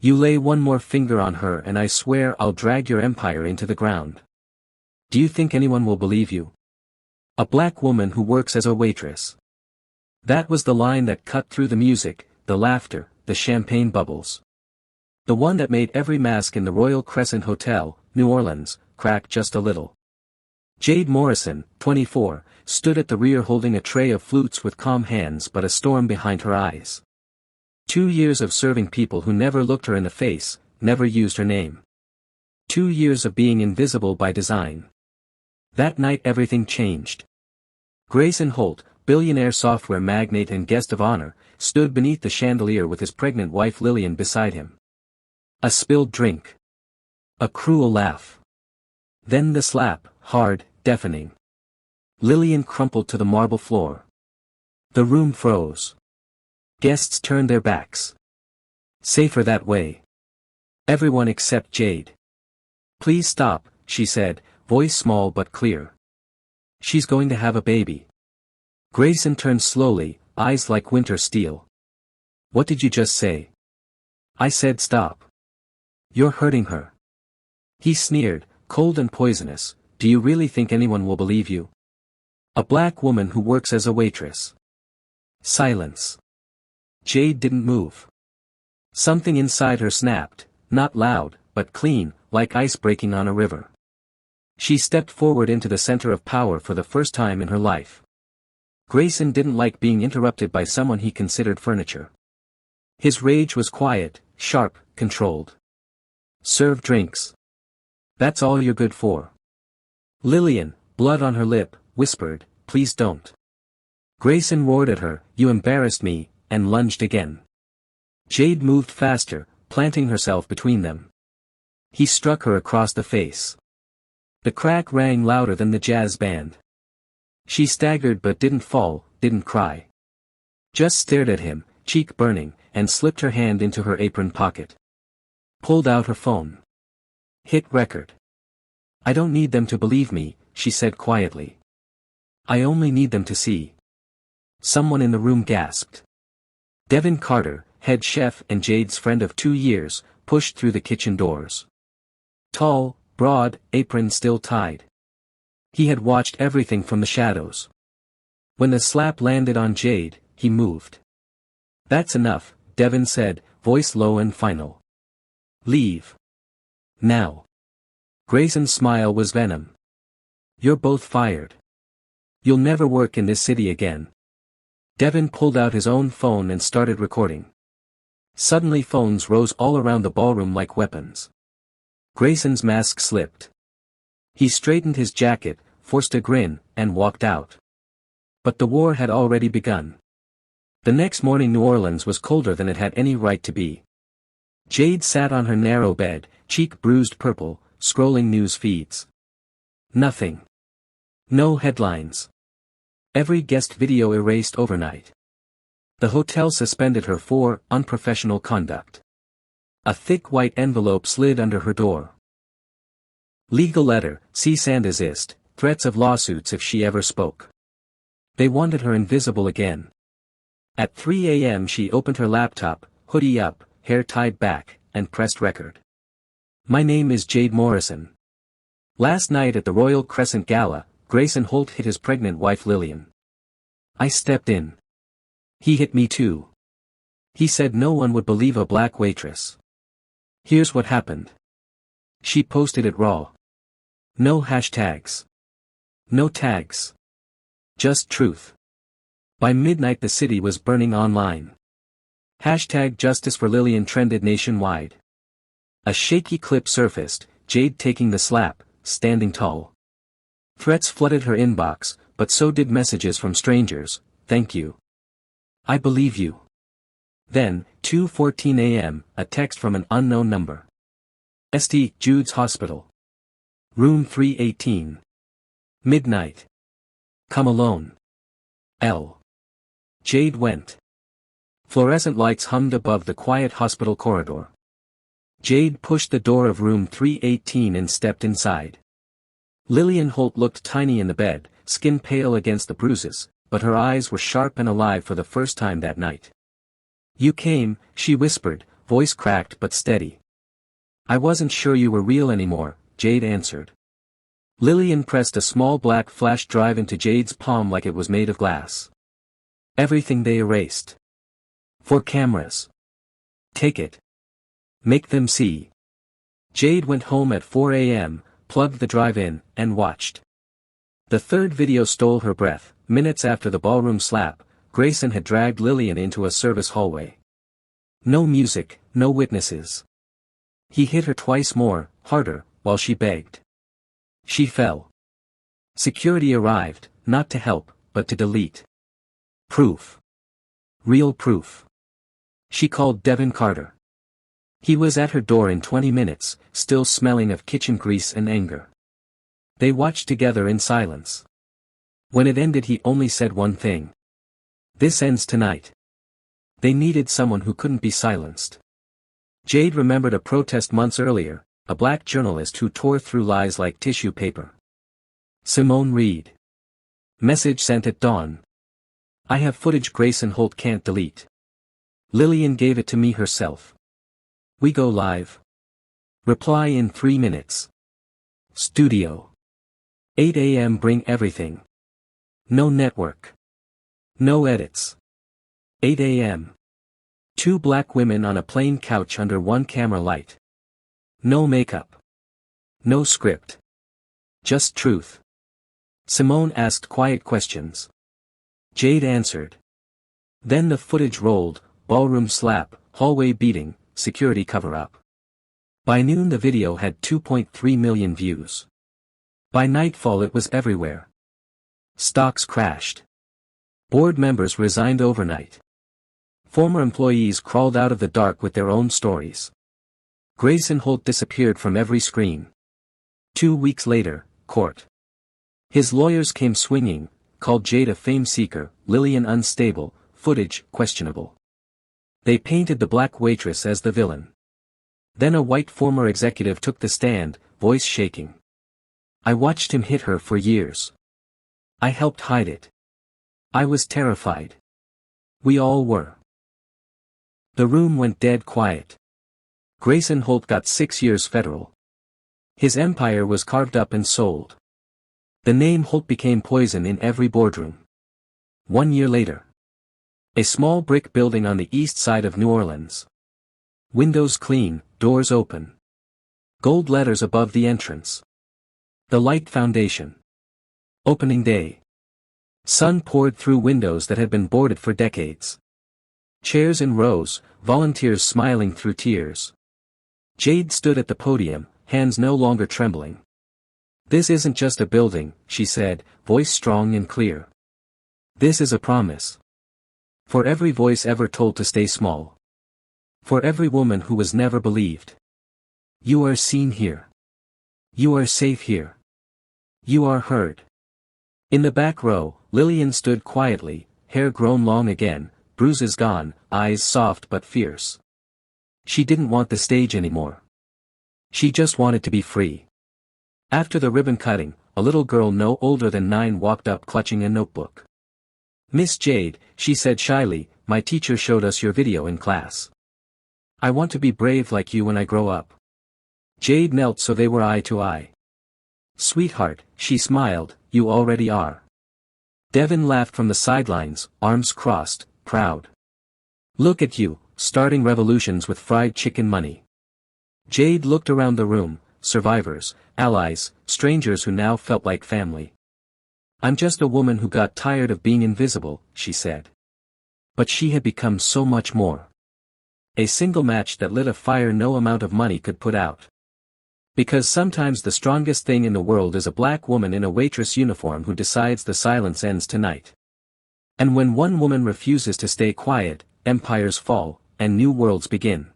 You lay one more finger on her and I swear I'll drag your empire into the ground. Do you think anyone will believe you? A black woman who works as a waitress. That was the line that cut through the music, the laughter, the champagne bubbles. The one that made every mask in the Royal Crescent Hotel, New Orleans, crack just a little. Jade Morrison, 24, stood at the rear holding a tray of flutes with calm hands but a storm behind her eyes. 2 years of serving people who never looked her in the face, never used her name. 2 years of being invisible by design. That night everything changed. Grayson Holt, billionaire software magnate and guest of honor, stood beneath the chandelier with his pregnant wife Lillian beside him. A spilled drink. A cruel laugh. Then the slap, hard, deafening. Lillian crumpled to the marble floor. The room froze. Guests turned their backs. Safer that way. Everyone except Jade. Please stop, she said, voice small but clear. She's going to have a baby. Grayson turned slowly, eyes like winter steel. What did you just say? I said stop. You're hurting her. He sneered, cold and poisonous, do you really think anyone will believe you? A black woman who works as a waitress. Silence. Jade didn't move. Something inside her snapped, not loud, but clean, like ice breaking on a river. She stepped forward into the center of power for the first time in her life. Grayson didn't like being interrupted by someone he considered furniture. His rage was quiet, sharp, controlled. Serve drinks. That's all you're good for. Lillian, blood on her lip, whispered, please don't. Grayson roared at her, you embarrassed me, and lunged again. Jade moved faster, planting herself between them. He struck her across the face. The crack rang louder than the jazz band. She staggered but didn't fall, didn't cry. Just stared at him, cheek burning, and slipped her hand into her apron pocket. Pulled out her phone. Hit record. I don't need them to believe me, she said quietly. I only need them to see. Someone in the room gasped. Devin Carter, head chef and Jade's friend of 2 years, pushed through the kitchen doors. Tall, broad, apron still tied. He had watched everything from the shadows. When the slap landed on Jade, he moved. That's enough, Devin said, voice low and final. Leave. Now. Grayson's smile was venom. You're both fired. You'll never work in this city again. Devin pulled out his own phone and started recording. Suddenly phones rose all around the ballroom like weapons. Grayson's mask slipped. He straightened his jacket, forced a grin, and walked out. But the war had already begun. The next morning New Orleans was colder than it had any right to be. Jade sat on her narrow bed, cheek bruised purple, scrolling news feeds. Nothing. No headlines. Every guest video erased overnight. The hotel suspended her for unprofessional conduct. A thick white envelope slid under her door. Legal letter, cease and desist, threats of lawsuits if she ever spoke. They wanted her invisible again. At 3 a.m. she opened her laptop, hoodie up, hair tied back, and pressed record. My name is Jade Morrison. Last night at the Royal Crescent Gala, Grayson Holt hit his pregnant wife Lillian. I stepped in. He hit me too. He said no one would believe a black waitress. Here's what happened. She posted it raw. No hashtags. No tags. Just truth. By midnight the city was burning online. Hashtag Justice for Lillian trended nationwide. A shaky clip surfaced, Jade taking the slap, standing tall. Threats flooded her inbox, but so did messages from strangers, thank you. I believe you. Then, 2:14 a.m., a text from an unknown number. St. Jude's Hospital. Room 318. Midnight. Come alone. L. Jade went. Fluorescent lights hummed above the quiet hospital corridor. Jade pushed the door of room 318 and stepped inside. Lillian Holt looked tiny in the bed, skin pale against the bruises, but her eyes were sharp and alive for the first time that night. You came, she whispered, voice cracked but steady. I wasn't sure you were real anymore, Jade answered. Lillian pressed a small black flash drive into Jade's palm like it was made of glass. Everything they erased. 4 cameras. Take it. Make them see. Jade went home at 4 a.m., plugged the drive in, and watched. The third video stole her breath. Minutes after the ballroom slap, Grayson had dragged Lillian into a service hallway. No music, no witnesses. He hit her twice more, harder, while she begged. She fell. Security arrived, not to help, but to delete. Proof. Real proof. She called Devin Carter. He was at her door in 20 minutes, still smelling of kitchen grease and anger. They watched together in silence. When it ended, he only said one thing. This ends tonight. They needed someone who couldn't be silenced. Jade remembered a protest months earlier, a black journalist who tore through lies like tissue paper. Simone Reed. Message sent at dawn. I have footage Grayson Holt can't delete. Lillian gave it to me herself. We go live. Reply in 3 minutes. Studio. 8 a.m. Bring everything. No network. No edits. 8 a.m. 2 black women on a plain couch under one camera light. No makeup. No script. Just truth. Simone asked quiet questions. Jade answered. Then the footage rolled, ballroom slap, hallway beating, security cover-up. By noon the video had 2.3 million views. By nightfall it was everywhere. Stocks crashed. Board members resigned overnight. Former employees crawled out of the dark with their own stories. Grayson Holt disappeared from every screen. 2 weeks later, court. His lawyers came swinging, called Jade a fame-seeker, Lillian unstable, footage questionable. They painted the black waitress as the villain. Then a white former executive took the stand, voice shaking. I watched him hit her for years. I helped hide it. I was terrified. We all were. The room went dead quiet. Grayson Holt got 6 years federal. His empire was carved up and sold. The name Holt became poison in every boardroom. 1 year later. A small brick building on the east side of New Orleans. Windows clean, doors open. Gold letters above the entrance. The Light Foundation. Opening day. Sun poured through windows that had been boarded for decades. Chairs in rows, volunteers smiling through tears. Jade stood at the podium, hands no longer trembling. This isn't just a building, she said, voice strong and clear. This is a promise. For every voice ever told to stay small. For every woman who was never believed. You are seen here. You are safe here. You are heard. In the back row, Lillian stood quietly, hair grown long again, bruises gone, eyes soft but fierce. She didn't want the stage anymore. She just wanted to be free. After the ribbon cutting, a little girl no older than 9 walked up clutching a notebook. Miss Jade, she said shyly, my teacher showed us your video in class. I want to be brave like you when I grow up. Jade knelt so they were eye to eye. Sweetheart, she smiled, you already are. Devin laughed from the sidelines, arms crossed, proud. Look at you, starting revolutions with fried chicken money. Jade looked around the room, survivors, allies, strangers who now felt like family. I'm just a woman who got tired of being invisible, she said. But she had become so much more. A single match that lit a fire no amount of money could put out. Because sometimes the strongest thing in the world is a black woman in a waitress uniform who decides the silence ends tonight. And when one woman refuses to stay quiet, empires fall, and new worlds begin.